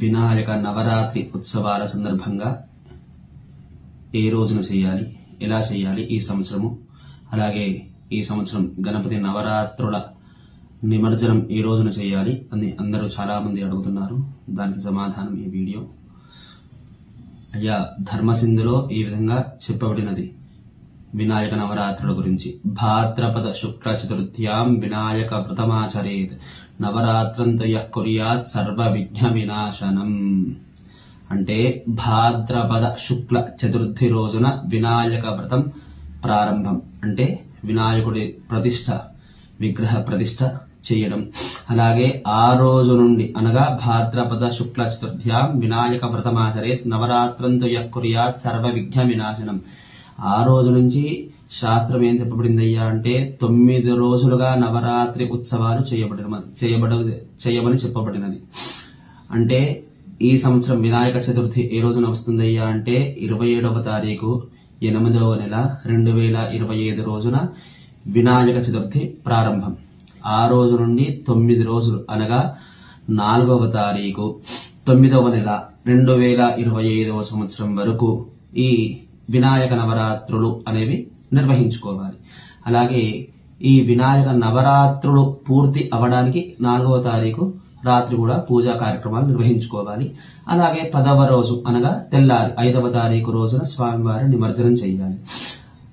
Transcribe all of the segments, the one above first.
వినాయక నవరాత్రి ఉత్సవాల సందర్భంగా ఏ రోజున చేయాలి, ఎలా చేయాలి ఈ సంవత్సరము, అలాగే ఈ సంవత్సరం గణపతి నవరాత్రుల నిమజ్జనం ఏ రోజున చేయాలి అని అందరూ చాలా మంది అడుగుతున్నారు. దానికి సమాధానం ఈ వీడియో. అయ్యా, ధర్మసింధులో ఈ విధంగా చెప్పబడినది వినాయక నవరాత్రుల గురించి. భాద్రపద శుక్ల చతుర్థ్యాం వినాయక వ్రతమాచరేత్ నవరాత్రంతో యః కుర్యాత్ సర్వ విఘ్న వినాశనం. అంటే భాద్రపద శుక్ల చతుర్థి రోజున వినాయక వ్రతం ప్రారంభం. అంటే వినాయకుడి ప్రతిష్ఠ, విగ్రహ ప్రతిష్ఠ చేయడం. అలాగే ఆ రోజు నుండి అనగా భాద్రపద శుక్ల చతుర్థ్యాం వినాయక వ్రతమాచరేత్ నవరాత్రంతో యః కుర్యాత్ సర్వ విఘ్న వినాశనం. ఆ రోజు నుంచి శాస్త్రం ఏం చెప్పబడింది అయ్యా అంటే 9 రోజులుగా నవరాత్రి ఉత్సవాలు చేయమని చెప్పబడినది. అంటే ఈ సంవత్సరం వినాయక చతుర్థి ఏ రోజున వస్తుంది అయ్యా అంటే 27వ తారీఖు 8వ నెల 2025 రోజున వినాయక చతుర్థి ప్రారంభం. ఆ రోజు నుండి 9 రోజులు అనగా 4వ తారీఖు 9వ నెల 2025 సంవత్సరం వరకు ఈ వినాయక నవరాత్రులు అనేవి నిర్వహించుకోవాలి. అలాగే ఈ వినాయక నవరాత్రులు పూర్తి అవడానికి 4వ తారీఖు రాత్రి కూడా పూజా కార్యక్రమాలు నిర్వహించుకోవాలి. అలాగే 10వ రోజు అనగా తెల్లారి 5వ తారీఖు రోజున స్వామివారి నిమజ్జనం చేయాలి.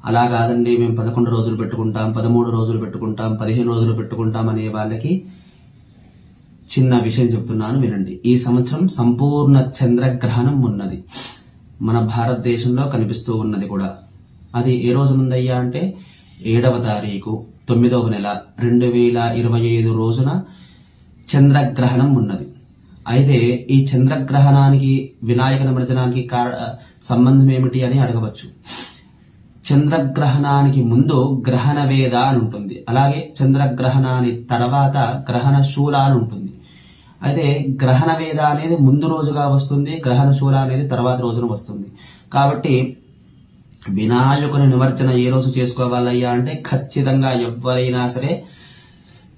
అలా కాదండి, మేము 11 రోజులు పెట్టుకుంటాం, 13 రోజులు పెట్టుకుంటాం, 15 రోజులు పెట్టుకుంటాం అనే వాళ్ళకి చిన్న విషయం చెప్తున్నాను, వినండి. ఈ సంవత్సరం సంపూర్ణ చంద్రగ్రహణం ఉన్నది, మన భారతదేశంలో కనిపిస్తూ ఉన్నది కూడా. అది ఏ రోజు ఉందయ్యా అంటే 7వ తారీఖు 9వ నెల 2025 రోజున చంద్రగ్రహణం ఉన్నది. అయితే ఈ చంద్రగ్రహణానికి వినాయక నిమజ్జనానికి సంబంధం ఏమిటి అని అడగవచ్చు. చంద్రగ్రహణానికి ముందు గ్రహణ వేద అని ఉంటుంది. అలాగే చంద్రగ్రహణాని తర్వాత గ్రహణ శూల అని ఉంటుంది. అయితే గ్రహణ వేద అనేది ముందు రోజుగా వస్తుంది, గ్రహణ శూల అనేది తర్వాత రోజున వస్తుంది. కాబట్టి వినాయకుని నిమజ్జన ఏ రోజు చేసుకోవాలయ్యా అంటే ఖచ్చితంగా ఎవరైనా సరే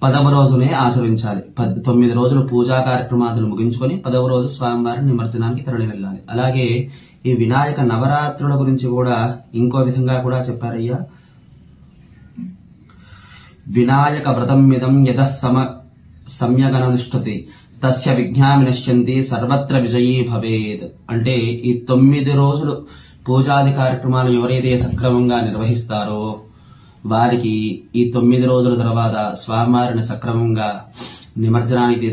10వ రోజునే ఆచరించాలి. 9 రోజులు పూజా కార్యక్రమాలు ముగించుకొని 10వ రోజు స్వామివారి నిమజ్జనానికి తరలి వెళ్ళాలి. అలాగే ఈ వినాయక నవరాత్రుల గురించి కూడా ఇంకో విధంగా కూడా చెప్పారయ్యా. వినాయక వ్రతం మిదం యద సమ్యగననుష్ఠతి తస్య విఘ్నామి నశ్యంతి సర్వత్ర విజయీ భవేత్. అంటే ఈ 9 రోజులు పూజాది కార్యక్రమాలు ఎవరైతే సక్రమంగా నిర్వహిస్తారో వారికి ఈ 9 రోజుల తర్వాత స్వామివారిని సక్రమంగా నిమజ్జనానికి